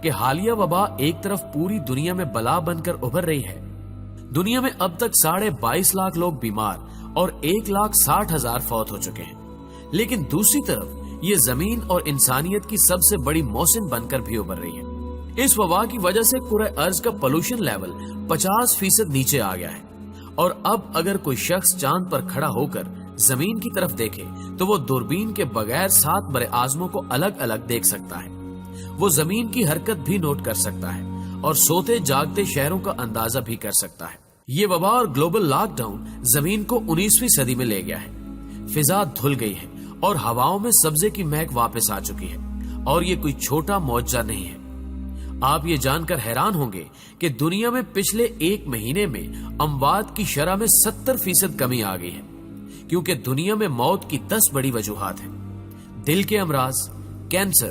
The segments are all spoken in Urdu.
کہ حالیہ وبا ایک طرف پوری دنیا میں بلا بن کر ابھر رہی ہے. دنیا میں اب تک 22.5 لاکھ لوگ بیمار اور 1,60,000 فوت ہو چکے ہیں. لیکن دوسری طرف یہ زمین اور انسانیت کی سب سے بڑی موسم بن کر بھی ابھر رہی ہے. اس وبا کی وجہ سے کرۂ ارض کا پولوشن لیول 50% نیچے آ گیا ہے. اور اب اگر کوئی شخص چاند پر کھڑا ہو کر زمین کی طرف دیکھے تو وہ دوربین کے بغیر 7 بر اعظموں کو الگ الگ دیکھ سکتا ہے. وہ زمین کی حرکت بھی نوٹ کر سکتا ہے اور سوتے جاگتے شہروں کا اندازہ بھی کر سکتا ہے. یہ وبا اور گلوبل لاک ڈاؤن زمین کو 19ویں صدی میں لے گیا ہے. فضا دھل گئی ہے اور ہواؤں میں سبزے کی مہک واپس آ چکی ہے. اور یہ کوئی چھوٹا معجزہ نہیں ہے. آپ یہ جان کر حیران ہوں گے کہ دنیا میں پچھلے 1 مہینے میں اموات کی شرح میں 70% کمی آ گئی ہے. کیونکہ دنیا میں موت کی 10 بڑی وجوہات ہیں. دل کے امراض، کینسر،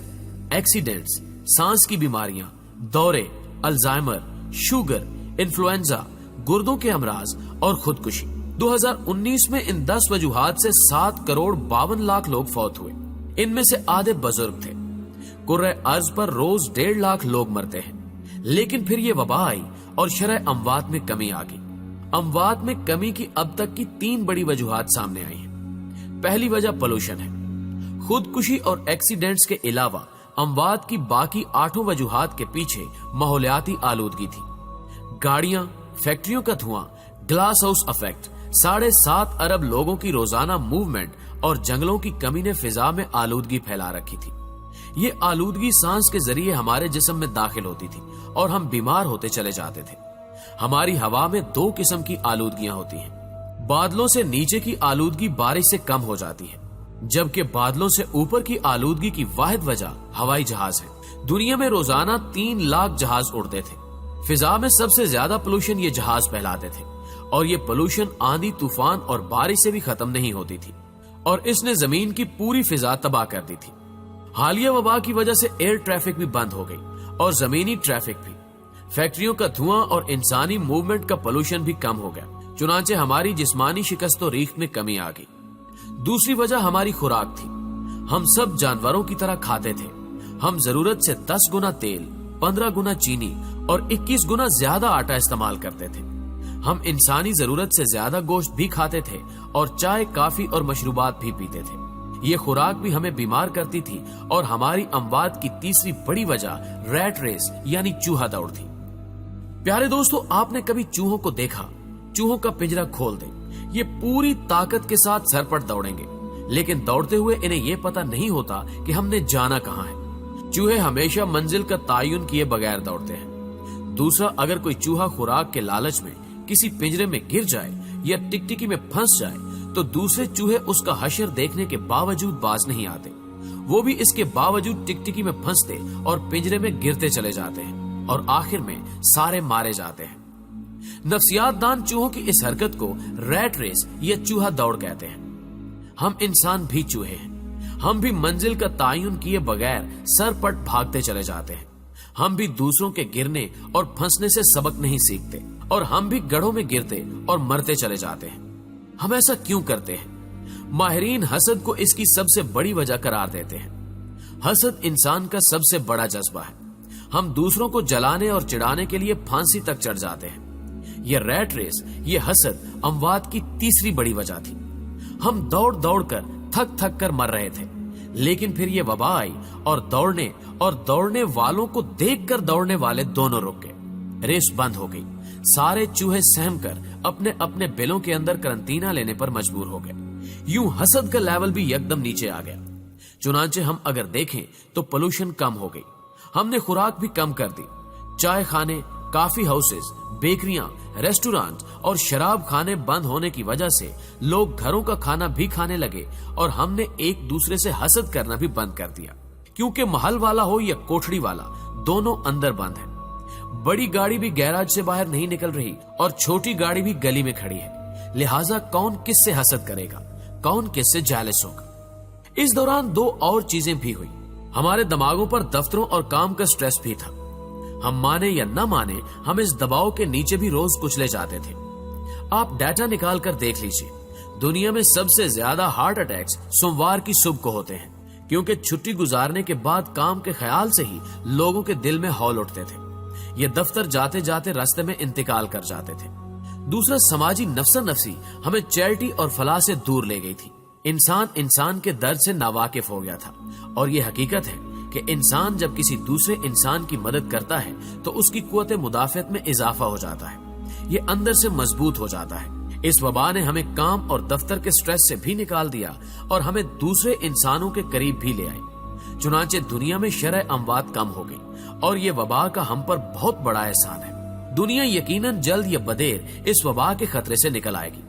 ایکسیڈنٹس، سانس کی بیماریاں، دورے، الزائمر، شوگر، انفلوئنزا، گردوں کے امراض اور خودکشی. 2019 میں ان 10 وجوہات سے 7,52,00,000 لوگ فوت ہوئے. ان میں سے آدھے بزرگ تھے. کرۂ ارض پر روز 1.5 لاکھ لوگ مرتے ہیں. لیکن پھر یہ وبا آئی اور شرح اموات میں کمی آ گئی. اموات میں کمی کی اب تک کی 3 بڑی وجوہات سامنے آئی ہیں. پہلی وجہ پولوشن ہے. خودکشی اور ایکسیڈنٹس کے علاوہ اموات کی باقی 8 وجوہات کے پیچھے ماحولیاتی آلودگی تھی. گاڑیاں، فیکٹریوں کا دھواں، گلاس ہاؤس افیکٹ، 7.5 ارب لوگوں کی روزانہ موومنٹ اور جنگلوں کی کمی نے فضا میں آلودگی پھیلا رکھی تھی. یہ آلودگی سانس کے ذریعے ہمارے جسم میں داخل ہوتی تھی اور ہم بیمار ہوتے چلے جاتے تھے. ہماری ہوا میں 2 قسم کی آلودگیاں ہوتی ہیں. بادلوں سے نیچے کی آلودگی بارش سے کم ہو جاتی ہے، جبکہ بادلوں سے اوپر کی آلودگی کی واحد وجہ ہوائی جہاز ہے. دنیا میں روزانہ 3 لاکھ جہاز اڑتے تھے. فضا میں سب سے زیادہ پولوشن یہ جہاز پھیلاتے تھے اور یہ پولوشن آندھی، طوفان اور بارش سے بھی ختم نہیں ہوتی تھی اور اس نے زمین کی پوری فضا تباہ کر دی تھی. حالیہ وبا کی وجہ سے ایئر ٹریفک بھی بند ہو گئی اور زمینی ٹریفک بھی. فیکٹریوں کا دھواں اور انسانی موومنٹ کا پولوشن بھی کم ہو گیا. چنانچہ ہماری جسمانی شکست و ریخت میں کمی آ گئی. دوسری وجہ ہماری خوراک تھی. ہم سب جانوروں کی طرح کھاتے تھے. ہم ضرورت سے 10 گنا تیل، 15 گنا چینی اور 21 گنا زیادہ آٹا استعمال کرتے تھے. ہم انسانی ضرورت سے زیادہ گوشت بھی کھاتے تھے اور چائے، کافی اور مشروبات بھی پیتے تھے. یہ خوراک بھی ہمیں بیمار کرتی تھی اور ہماری اموات کی تیسری بڑی وجہ ریٹ ریس یعنی چوہا دوڑ تھی. پیارے دوستو، آپ نے کبھی چوہوں کو دیکھا؟ چوہوں کا پنجرا کھول دیں، یہ پوری طاقت کے ساتھ سر پر دوڑیں گے، لیکن دوڑتے ہوئے انہیں یہ پتا نہیں ہوتا کہ ہم نے جانا کہاں ہے. چوہے ہمیشہ منزل کا تعین کیے بغیر دوڑتے ہیں. دوسرا، اگر کوئی چوہا خوراک کے لالچ میں کسی پنجرے میں گر جائے یا ٹکٹکی میں پھنس جائے تو دوسرے چوہے اس کا حشر دیکھنے کے باوجود باز نہیں آتے. وہ بھی اس کے باوجود ٹکٹکی میں پھنستے اور پنجرے میں گرتے چلے جاتے ہیں اور آخر میں سارے مارے جاتے ہیں. نفسیات دان چوہوں کی اس حرکت کو ریٹ ریس یا چوہا دوڑ کہتے ہیں. ہم انسان بھی چوہے ہیں. ہم بھی منزل کا تعین کیے بغیر سر پٹ بھاگتے چلے جاتے ہیں. ہم بھی دوسروں کے گرنے اور پھنسنے سے سبق نہیں سیکھتے اور ہم بھی گڑھوں میں گرتے اور مرتے چلے جاتے ہیں. ہم ایسا کیوں کرتے ہیں؟ ماہرین حسد کو اس کی سب سے بڑی وجہ قرار دیتے ہیں. حسد انسان کا سب سے بڑا جذبہ ہے. ہم دوسروں کو جلانے اور چڑھانے کے لیے پھانسی تک چڑھ جاتے ہیں. یہ ریٹ ریس، یہ حسد اموات کی تیسری بڑی وجہ تھی. ہم دوڑ دوڑ کر تھک تھک کر مر رہے تھے، لیکن پھر یہ وبا آئی اور دوڑنے والوں کو دیکھ کر دوڑنے والے دونوں رک گئے. ریس بند ہو گئی. سارے چوہے سہم کر اپنے اپنے بلوں کے اندر کرنٹینہ لینے پر مجبور ہو گئے. یوں حسد کا لیول بھی یکدم نیچے آ گیا. چنانچہ ہم اگر دیکھیں تو پولوشن کم ہو گئی. ہم نے خوراک بھی کم کر دی. چائے خانے، کافی ہاؤسز، بیکریاں، ریسٹورانٹ اور شراب خانے بند ہونے کی وجہ سے لوگ گھروں کا کھانا بھی کھانے لگے اور ہم نے ایک دوسرے سے حسد کرنا بھی بند کر دیا. کیونکہ محل والا ہو یا کوٹھڑی والا، دونوں اندر بند ہیں. بڑی گاڑی بھی گیراج سے باہر نہیں نکل رہی اور چھوٹی گاڑی بھی گلی میں کھڑی ہے. لہٰذا کون کس سے حسد کرے گا، کون کس سے جالس ہوگا. اس دوران 2 اور چیزیں بھی ہوئی. ہمارے دماغوں پر دفتروں اور کام کا سٹریس بھی تھا. ہم مانے یا نہ مانے، ہم اس دباؤ کے نیچے بھی روز کچلے جاتے تھے. آپ ڈیٹا نکال کر دیکھ لیجئے. دنیا میں سب سے زیادہ ہارٹ اٹیکس سوموار کی صبح کو ہوتے ہیں، کیونکہ چھٹی گزارنے کے بعد کام کے خیال سے ہی لوگوں کے دل میں ہول اٹھتے تھے. یہ دفتر جاتے جاتے راستے میں انتقال کر جاتے تھے. دوسرا سماجی نفسا نفسی ہمیں چیریٹی اور فلاح سے دور لے گئی تھی. انسان کے درد سے ناواقف ہو گیا تھا. اور یہ حقیقت ہے کہ انسان جب کسی دوسرے انسان کی مدد کرتا ہے تو اس کی قوت مدافعت میں اضافہ ہو جاتا ہے. یہ اندر سے مضبوط ہو جاتا ہے. اس وبا نے ہمیں کام اور دفتر کے سٹریس سے بھی نکال دیا اور ہمیں دوسرے انسانوں کے قریب بھی لے آئی. چنانچہ دنیا میں شرح اموات کم ہو گئی اور یہ وبا کا ہم پر بہت بڑا احسان ہے. دنیا یقیناً جلد یا بدیر اس وبا کے خطرے سے نکل آئے گی.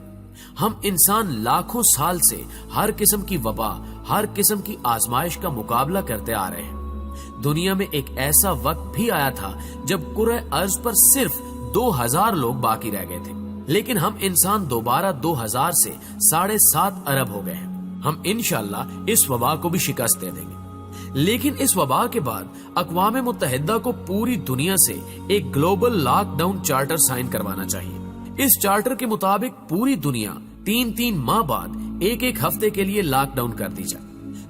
ہم انسان لاکھوں سال سے ہر قسم کی وبا، ہر قسم کی آزمائش کا مقابلہ کرتے آ رہے ہیں. دنیا میں ایک ایسا وقت بھی آیا تھا جب کرۂ ارض پر صرف 2000 لوگ باقی رہ گئے تھے، لیکن ہم انسان دوبارہ 2000 سے 7.5 ارب ہو گئے ہیں. ہم انشاءاللہ اس وبا کو بھی شکست دے دیں گے. لیکن اس وبا کے بعد اقوام متحدہ کو پوری دنیا سے ایک global lockdown charter sign کروانا چاہیے. اس چارٹر کے مطابق پوری دنیا 3 ماہ بعد ایک ہفتے کے لیے لاک ڈاؤن کر دی جائے.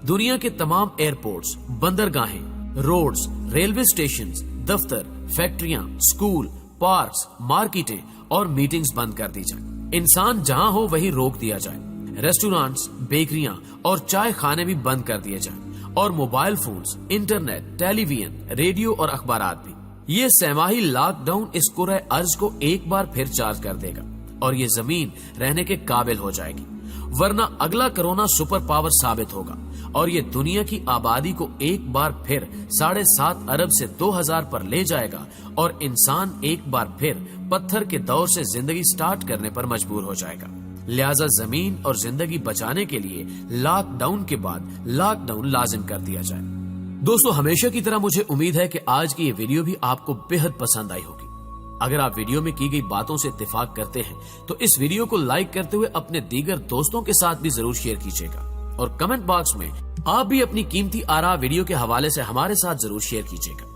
دنیا کے تمام ایئرپورٹس، بندرگاہیں، روڈز، ریلوے اسٹیشنز، دفتر، فیکٹریاں، اسکول، پارکس، مارکیٹیں اور میٹنگز بند کر دی جائیں. انسان جہاں ہو وہیں روک دیا جائے. ریسٹورانٹس، بیکریاں اور چائے خانے بھی بند کر دیے جائیں اور موبائل فونز، انٹرنیٹ، ٹیلی ویژن، ریڈیو اور اخبارات بھی. یہ سہ-ماہی لاک ڈاؤن اس کرۂ ارض کو ایک بار پھر چارج کر دے گا اور یہ زمین رہنے کے قابل ہو جائے گی. ورنہ اگلا کرونا سپر پاور ثابت ہوگا اور یہ دنیا کی آبادی کو ایک بار پھر 7.5 ارب سے 2000 پر لے جائے گا اور انسان ایک بار پھر پتھر کے دور سے زندگی سٹارٹ کرنے پر مجبور ہو جائے گا. لہٰذا زمین اور زندگی بچانے کے لیے لاک ڈاؤن کے بعد لاک ڈاؤن لازم کر دیا جائے. دوستو، ہمیشہ کی طرح مجھے امید ہے کہ آج کی یہ ویڈیو بھی آپ کو بہت پسند آئی ہوگی. اگر آپ ویڈیو میں کی گئی باتوں سے اتفاق کرتے ہیں تو اس ویڈیو کو لائک کرتے ہوئے اپنے دیگر دوستوں کے ساتھ بھی ضرور شیئر کیجیے گا اور کمنٹ باکس میں آپ بھی اپنی قیمتی آراء ویڈیو کے حوالے سے ہمارے ساتھ ضرور شیئر کیجیے گا.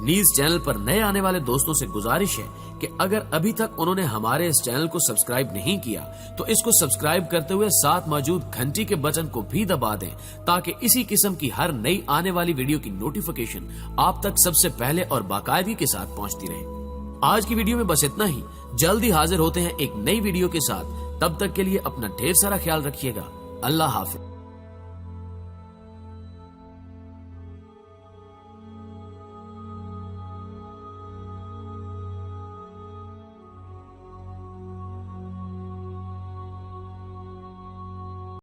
نیز چینل پر نئے آنے والے دوستوں سے گزارش ہے کہ اگر ابھی تک انہوں نے ہمارے اس چینل کو سبسکرائب نہیں کیا تو اس کو سبسکرائب کرتے ہوئے ساتھ موجود گھنٹی کے بٹن کو بھی دبا دیں تاکہ اسی قسم کی ہر نئی آنے والی ویڈیو کی نوٹیفیکیشن آپ تک سب سے پہلے اور باقاعدگی کے ساتھ پہنچتی رہے. آج کی ویڈیو میں بس اتنا ہی. جلد ہی حاضر ہوتے ہیں ایک نئی ویڈیو کے ساتھ. تب تک کے لیے اپنا ڈھیر سارا خیال رکھیے گا. اللہ حافظ.